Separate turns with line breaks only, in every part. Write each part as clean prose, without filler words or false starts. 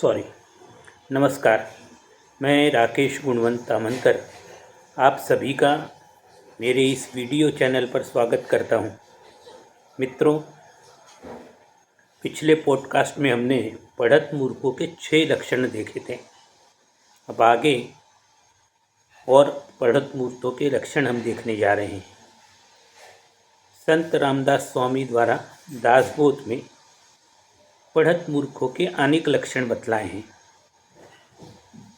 Sorry नमस्कार। मैं राकेश गुणवंत तामनकर आप सभी का मेरे इस वीडियो चैनल पर स्वागत करता हूं। मित्रों, पिछले पॉडकास्ट में हमने पढ़त मूर्खों के 6 लक्षण देखे थे। अब आगे और पढ़त मूर्खों के लक्षण हम देखने जा रहे हैं। संत रामदास स्वामी द्वारा दासबोध में पढ़त मूर्खों के अनेक लक्षण बतलाए हैं।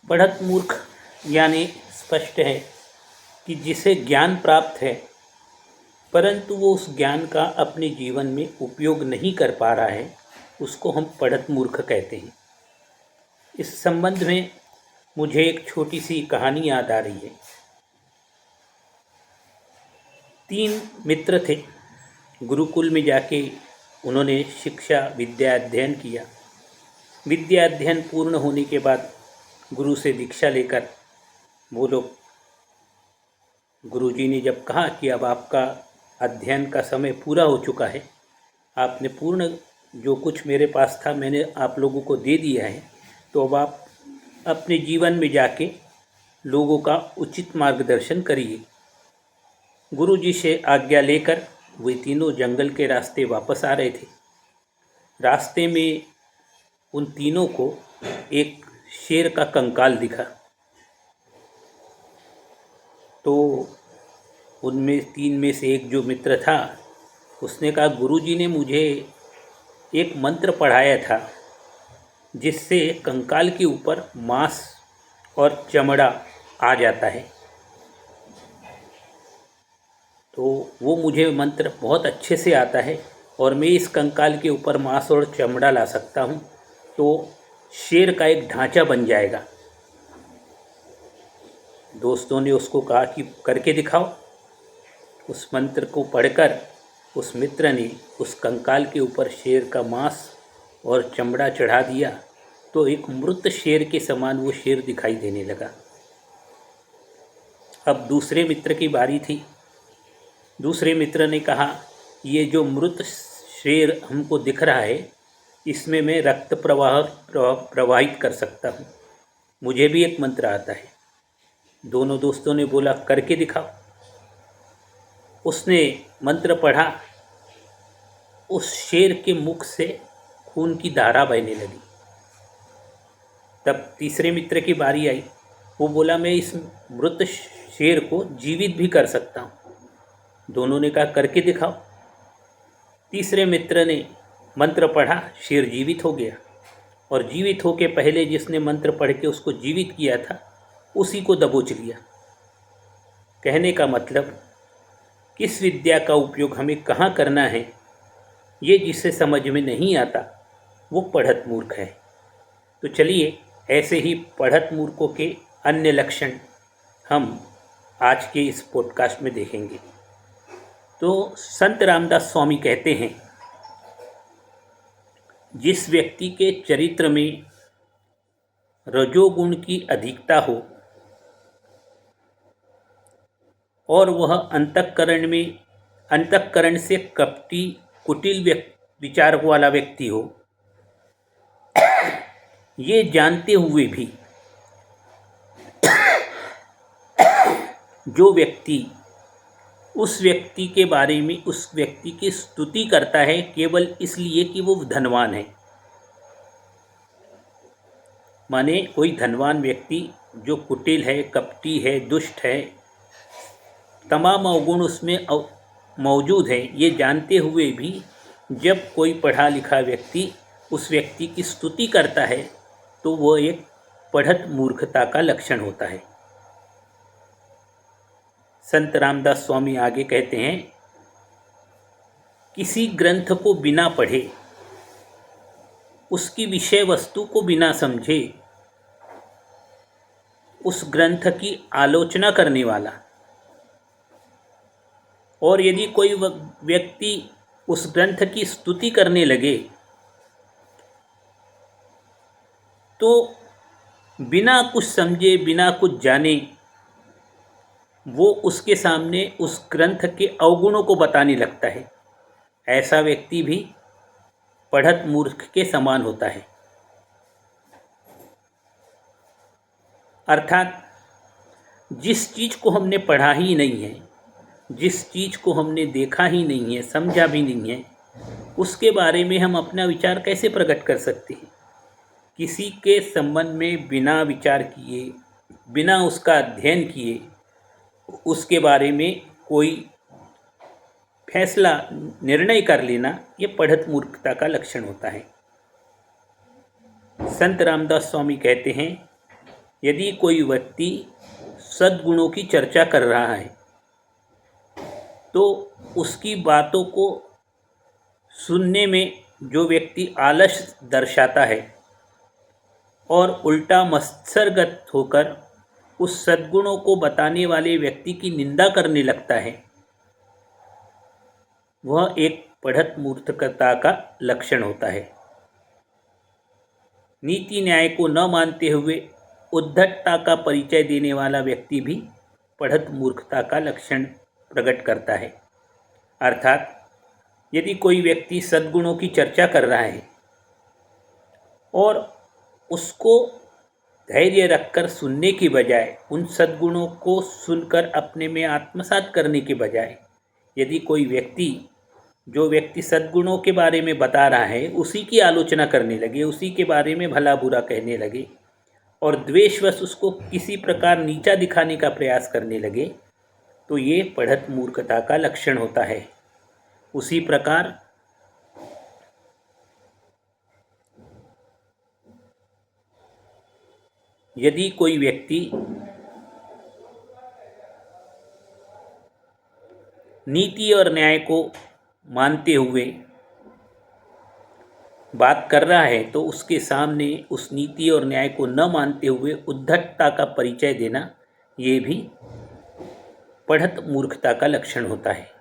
पढ़त मूर्ख यानी स्पष्ट है कि जिसे ज्ञान प्राप्त है परंतु वो उस ज्ञान का अपने जीवन में उपयोग नहीं कर पा रहा है, उसको हम पढ़त मूर्ख कहते हैं। इस संबंध में मुझे एक छोटी सी कहानी याद आ रही है। 3 मित्र थे। गुरुकुल में जाके उन्होंने शिक्षा विद्या अध्ययन किया। विद्या अध्ययन पूर्ण होने के बाद गुरु से दीक्षा लेकर वो लोग, गुरुजी ने जब कहा कि अब आपका अध्ययन का समय पूरा हो चुका है, आपने पूर्ण जो कुछ मेरे पास था मैंने आप लोगों को दे दिया है, तो अब आप अपने जीवन में जाके लोगों का उचित मार्गदर्शन करिए। गुरुजी से आज्ञा लेकर वे तीनों जंगल के रास्ते वापस आ रहे थे। रास्ते में उन तीनों को एक शेर का कंकाल दिखा, तो उनमें 3 में से एक जो मित्र था उसने कहा, गुरुजी ने मुझे एक मंत्र पढ़ाया था जिससे कंकाल के ऊपर मांस और चमड़ा आ जाता है, तो वो मुझे मंत्र बहुत अच्छे से आता है और मैं इस कंकाल के ऊपर मांस और चमड़ा ला सकता हूँ, तो शेर का एक ढांचा बन जाएगा। दोस्तों ने उसको कहा कि करके दिखाओ। उस मंत्र को पढ़कर उस मित्र ने उस कंकाल के ऊपर शेर का मांस और चमड़ा चढ़ा दिया, तो एक मृत शेर के समान वो शेर दिखाई देने लगा। अब दूसरे मित्र की बारी थी। दूसरे मित्र ने कहा, ये जो मृत शेर हमको दिख रहा है इसमें मैं रक्त प्रवाहित कर सकता हूँ, मुझे भी एक मंत्र आता है। दोनों दोस्तों ने बोला, करके दिखाओ। उसने मंत्र पढ़ा, उस शेर के मुख से खून की धारा बहने लगी। तब तीसरे मित्र की बारी आई। वो बोला, मैं इस मृत शेर को जीवित भी कर सकता हूँ। दोनों ने कहा, करके दिखाओ। तीसरे मित्र ने मंत्र पढ़ा, शेर जीवित हो गया, और जीवित होके पहले जिसने मंत्र पढ़ के उसको जीवित किया था उसी को दबोच लिया। कहने का मतलब, किस विद्या का उपयोग हमें कहाँ करना है ये जिसे समझ में नहीं आता वो पढ़त मूर्ख है। तो चलिए ऐसे ही पढ़त मूर्खों के अन्य लक्षण हम आज के इस पॉडकास्ट में देखेंगे। तो संत रामदास स्वामी कहते हैं, जिस व्यक्ति के चरित्र में रजोगुण की अधिकता हो और वह अंतःकरण से कपटी कुटिल विचार वाला व्यक्ति हो, ये जानते हुए भी जो व्यक्ति उस व्यक्ति के बारे में उस व्यक्ति की स्तुति करता है केवल इसलिए कि वो धनवान है, माने कोई धनवान व्यक्ति जो कुटिल है, कपटी है, दुष्ट है, तमाम अवगुण उसमें मौजूद है, ये जानते हुए भी जब कोई पढ़ा लिखा व्यक्ति उस व्यक्ति की स्तुति करता है तो वो एक पढ़त मूर्खता का लक्षण होता है। संत रामदास स्वामी आगे कहते हैं, किसी ग्रंथ को बिना पढ़े, उसकी विषय वस्तु को बिना समझे, उस ग्रंथ की आलोचना करने वाला, और यदि कोई व्यक्ति उस ग्रंथ की स्तुति करने लगे तो बिना कुछ समझे बिना कुछ जाने वो उसके सामने उस ग्रंथ के अवगुणों को बताने लगता है। ऐसा व्यक्ति भी पढ़त मूर्ख के समान होता है। अर्थात जिस चीज़ को हमने पढ़ा ही नहीं है, जिस चीज़ को हमने देखा ही नहीं है, समझा भी नहीं है, उसके बारे में हम अपना विचार कैसे प्रकट कर सकते हैं। किसी के संबंध में बिना विचार किए, बिना उसका अध्ययन किए उसके बारे में कोई फैसला, निर्णय कर लेना, ये पढ़त मूर्खता का लक्षण होता है। संत रामदास स्वामी कहते हैं, यदि कोई व्यक्ति सद्गुणों की चर्चा कर रहा है तो उसकी बातों को सुनने में जो व्यक्ति आलस दर्शाता है और उल्टा मत्सरगत होकर उस सद्गुणों को बताने वाले व्यक्ति की निंदा करने लगता है, वह एक पढ़त मूर्खता का लक्षण होता है। नीति न्याय को न मानते हुए उद्धटता का परिचय देने वाला व्यक्ति भी पढ़त मूर्खता का लक्षण प्रकट करता है। अर्थात यदि कोई व्यक्ति सद्गुणों की चर्चा कर रहा है और उसको धैर्य रखकर सुनने की बजाय, उन सद्गुणों को सुनकर अपने में आत्मसात करने के बजाय, यदि कोई व्यक्ति, जो व्यक्ति सद्गुणों के बारे में बता रहा है, उसी की आलोचना करने लगे, उसी के बारे में भला बुरा कहने लगे और द्वेषवश उसको किसी प्रकार नीचा दिखाने का प्रयास करने लगे, तो ये पढ़त मूर्खता का लक्षण होता है। उसी प्रकार यदि कोई व्यक्ति नीति और न्याय को मानते हुए बात कर रहा है तो उसके सामने उस नीति और न्याय को न मानते हुए उद्धटता का परिचय देना, ये भी पढ़त मूर्खता का लक्षण होता है।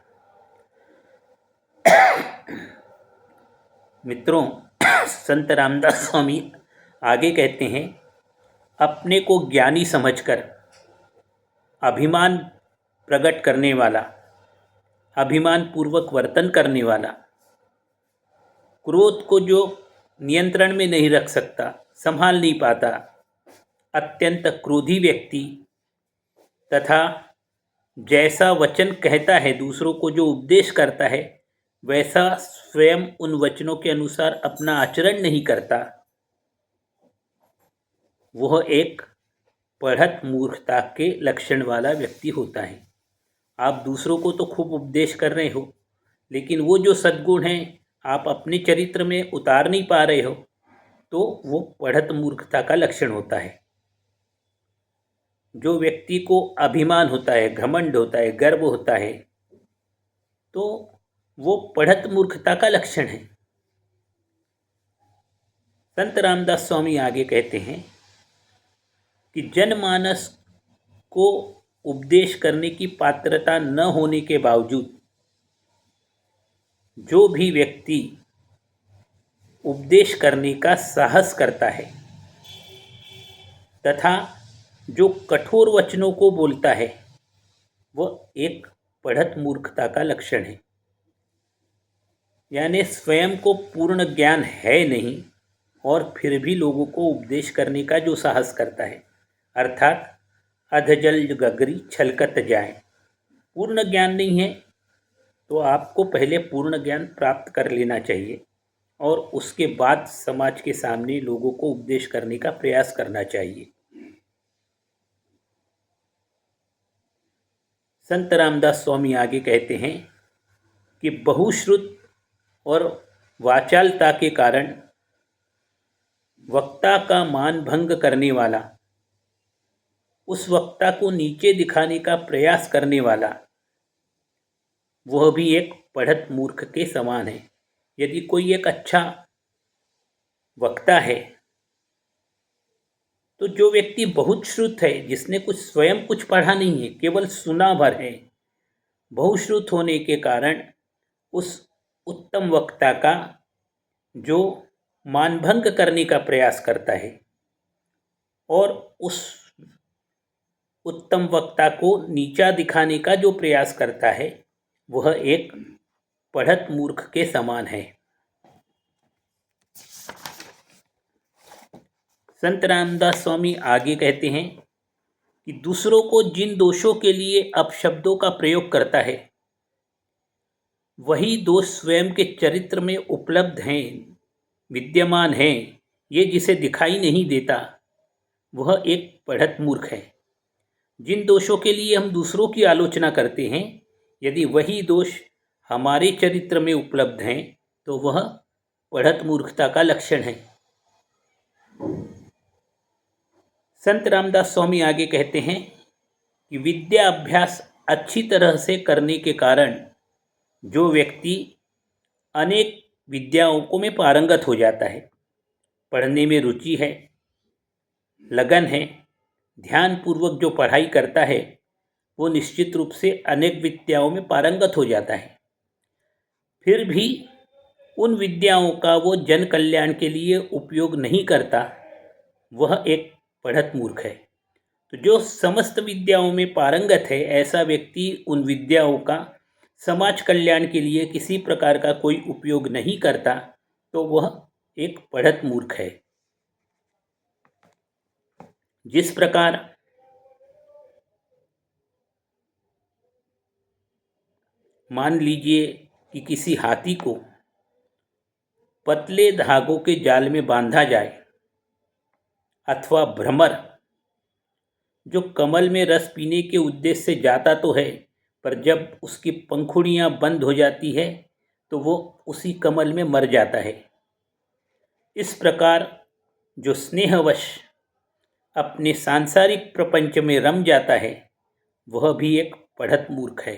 मित्रों, संत रामदास स्वामी आगे कहते हैं, अपने को ज्ञानी समझकर अभिमान प्रकट करने वाला, अभिमान पूर्वक वर्तन करने वाला, क्रोध को जो नियंत्रण में नहीं रख सकता, संभाल नहीं पाता, अत्यंत क्रोधी व्यक्ति तथा जैसा वचन कहता है, दूसरों को जो उपदेश करता है, वैसा स्वयं उन वचनों के अनुसार अपना आचरण नहीं करता, वह एक पढ़त मूर्खता के लक्षण वाला व्यक्ति होता है। आप दूसरों को तो खूब उपदेश कर रहे हो, लेकिन वो जो सद्गुण हैं आप अपने चरित्र में उतार नहीं पा रहे हो, तो वो पढ़त मूर्खता का लक्षण होता है। जो व्यक्ति को अभिमान होता है, घमंड होता है, गर्व होता है, तो वो पढ़त मूर्खता का लक्षण है। संत रामदास स्वामी आगे कहते हैं कि जनमानस को उपदेश करने की पात्रता न होने के बावजूद जो भी व्यक्ति उपदेश करने का साहस करता है तथा जो कठोर वचनों को बोलता है, वह एक पढ़त मूर्खता का लक्षण है। यानी स्वयं को पूर्ण ज्ञान है नहीं और फिर भी लोगों को उपदेश करने का जो साहस करता है, अर्थात अधजल गगरी छलकत जाए। पूर्ण ज्ञान नहीं है तो आपको पहले पूर्ण ज्ञान प्राप्त कर लेना चाहिए और उसके बाद समाज के सामने लोगों को उपदेश करने का प्रयास करना चाहिए। संत रामदास स्वामी आगे कहते हैं कि बहुश्रुत और वाचालता के कारण वक्ता का मान भंग करने वाला, उस वक्ता को नीचे दिखाने का प्रयास करने वाला, वह भी एक पढ़त मूर्ख के समान है। यदि कोई एक अच्छा वक्ता है तो जो व्यक्ति बहुत श्रुत है, जिसने कुछ स्वयं कुछ पढ़ा नहीं है, केवल सुना भर है, बहुश्रुत होने के कारण उस उत्तम वक्ता का जो मानभंग करने का प्रयास करता है और उस उत्तम वक्ता को नीचा दिखाने का जो प्रयास करता है, वह एक पढ़त मूर्ख के समान है। संत रामदास स्वामी आगे कहते हैं कि दूसरों को जिन दोषों के लिए अपशब्दों का प्रयोग करता है वही दोष स्वयं के चरित्र में उपलब्ध हैं, विद्यमान हैं, ये जिसे दिखाई नहीं देता वह एक पढ़त मूर्ख है। जिन दोषों के लिए हम दूसरों की आलोचना करते हैं यदि वही दोष हमारे चरित्र में उपलब्ध हैं तो वह पढ़त मूर्खता का लक्षण है। संत रामदास स्वामी आगे कहते हैं कि विद्या अभ्यास अच्छी तरह से करने के कारण जो व्यक्ति अनेक विद्याओं में पारंगत हो जाता है, पढ़ने में रुचि है, लगन है, ध्यानपूर्वक जो पढ़ाई करता है वो निश्चित रूप से अनेक विद्याओं में पारंगत हो जाता है, फिर भी उन विद्याओं का वो जन कल्याण के लिए उपयोग नहीं करता, वह एक पढ़त मूर्ख है। तो जो समस्त विद्याओं में पारंगत है ऐसा व्यक्ति उन विद्याओं का समाज कल्याण के लिए किसी प्रकार का कोई उपयोग नहीं करता तो वह एक पढ़त मूर्ख है। जिस प्रकार मान लीजिए कि किसी हाथी को पतले धागों के जाल में बांधा जाए अथवा भ्रमर जो कमल में रस पीने के उद्देश्य से जाता तो है पर जब उसकी पंखुड़ियां बंद हो जाती है तो वो उसी कमल में मर जाता है। इस प्रकार जो स्नेहवश अपने सांसारिक प्रपंच में रम जाता है वह भी एक पढ़त मूर्ख है।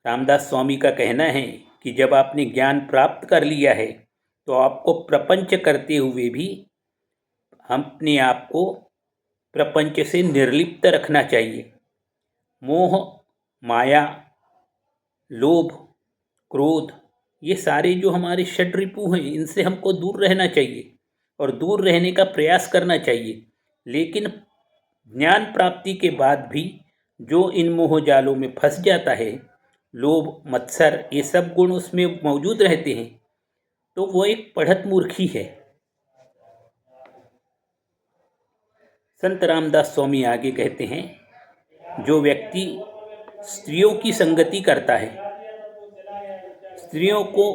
रामदास स्वामी का कहना है कि जब आपने ज्ञान प्राप्त कर लिया है तो आपको प्रपंच करते हुए भी अपने आप को प्रपंच से निर्लिप्त रखना चाहिए। मोह, माया, लोभ, क्रोध ये सारे जो हमारे षड्रिपु हैं इनसे हमको दूर रहना चाहिए और दूर रहने का प्रयास करना चाहिए। लेकिन ज्ञान प्राप्ति के बाद भी जो इन मोह जालों में फंस जाता है, लोभ, मत्सर ये सब गुण उसमें मौजूद रहते हैं तो वो एक पढ़त मूर्खी है। संत रामदास स्वामी आगे कहते हैं जो व्यक्ति स्त्रियों की संगति करता है, स्त्रियों को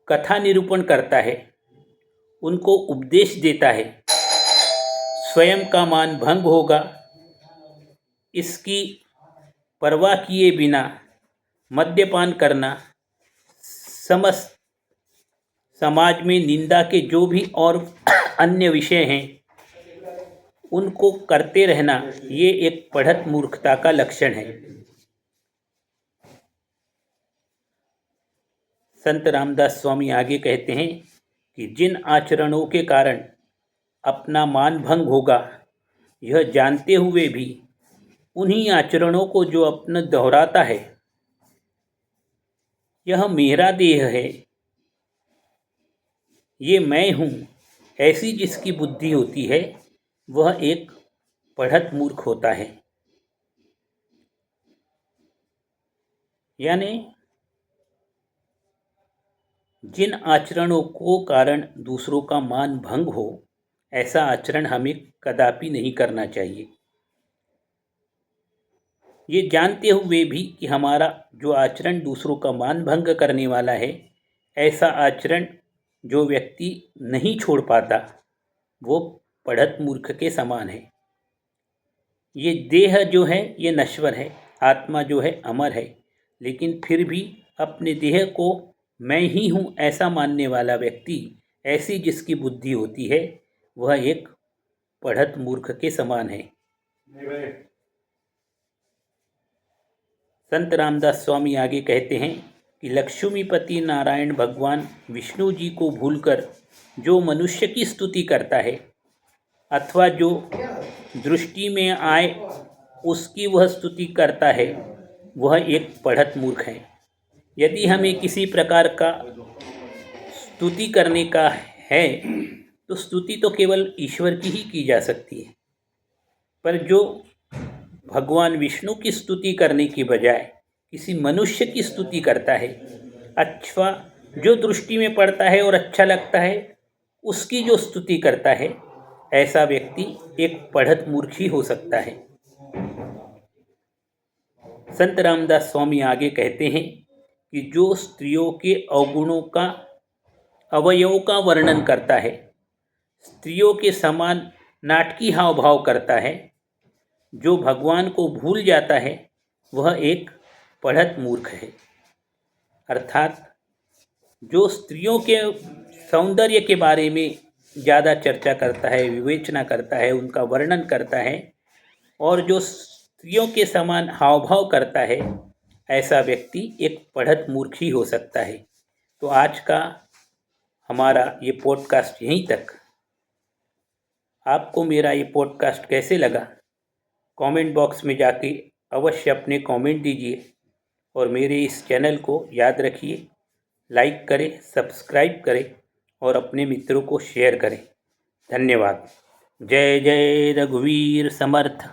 कथा निरूपण करता है, उनको उपदेश देता है, स्वयं का मान भंग होगा इसकी परवाह किए बिना मद्यपान करना, समस्त समाज में निंदा के जो भी और अन्य विषय हैं उनको करते रहना, ये एक पढ़त मूर्खता का लक्षण है। संत रामदास स्वामी आगे कहते हैं कि जिन आचरणों के कारण अपना मान भंग होगा यह जानते हुए भी उन्हीं आचरणों को जो अपना दोहराता है, यह मेरा देह है, ये मैं हूँ, ऐसी जिसकी बुद्धि होती है वह एक पढ़त मूर्ख होता है। यानी जिन आचरणों को कारण दूसरों का मान भंग हो ऐसा आचरण हमें कदापि नहीं करना चाहिए। ये जानते हुए भी कि हमारा जो आचरण दूसरों का मान भंग करने वाला है ऐसा आचरण जो व्यक्ति नहीं छोड़ पाता वो पढ़त मूर्ख के समान है। ये देह जो है ये नश्वर है, आत्मा जो है अमर है, लेकिन फिर भी अपने देह को मैं ही हूँ ऐसा मानने वाला व्यक्ति, ऐसी जिसकी बुद्धि होती है वह एक पढ़त मूर्ख के समान है। संत रामदास स्वामी आगे कहते हैं कि लक्ष्मीपति नारायण भगवान विष्णु जी को भूलकर जो मनुष्य की स्तुति करता है अथवा जो दृष्टि में आए उसकी वह स्तुति करता है वह एक पढ़त मूर्ख है। यदि हमें किसी प्रकार का स्तुति करने का है तो स्तुति तो केवल ईश्वर की ही की जा सकती है, पर जो भगवान विष्णु की स्तुति करने की बजाय किसी मनुष्य की स्तुति करता है अथवा जो दृष्टि में पड़ता है और अच्छा लगता है उसकी जो स्तुति करता है ऐसा व्यक्ति एक पढ़त मूर्ख ही हो सकता है। संत रामदास स्वामी आगे कहते हैं कि जो स्त्रियों के अवगुणों का अवयवों का वर्णन करता है, स्त्रियों के समान नाटकी हाव भाव करता है, जो भगवान को भूल जाता है, वह एक पढ़त मूर्ख है। अर्थात जो स्त्रियों के सौंदर्य के बारे में ज़्यादा चर्चा करता है, विवेचना करता है, उनका वर्णन करता है और जो स्त्रियों के समान हाव भाव करता है, ऐसा व्यक्ति एक पढ़त मूर्ख ही हो सकता है। तो आज का हमारा ये पॉडकास्ट यहीं तक। आपको मेरा ये पॉडकास्ट कैसे लगा, कमेंट बॉक्स में जाके अवश्य अपने कमेंट दीजिए और मेरे इस चैनल को याद रखिए, लाइक करें, सब्सक्राइब करें और अपने मित्रों को शेयर करें। धन्यवाद। जय जय रघुवीर समर्थ।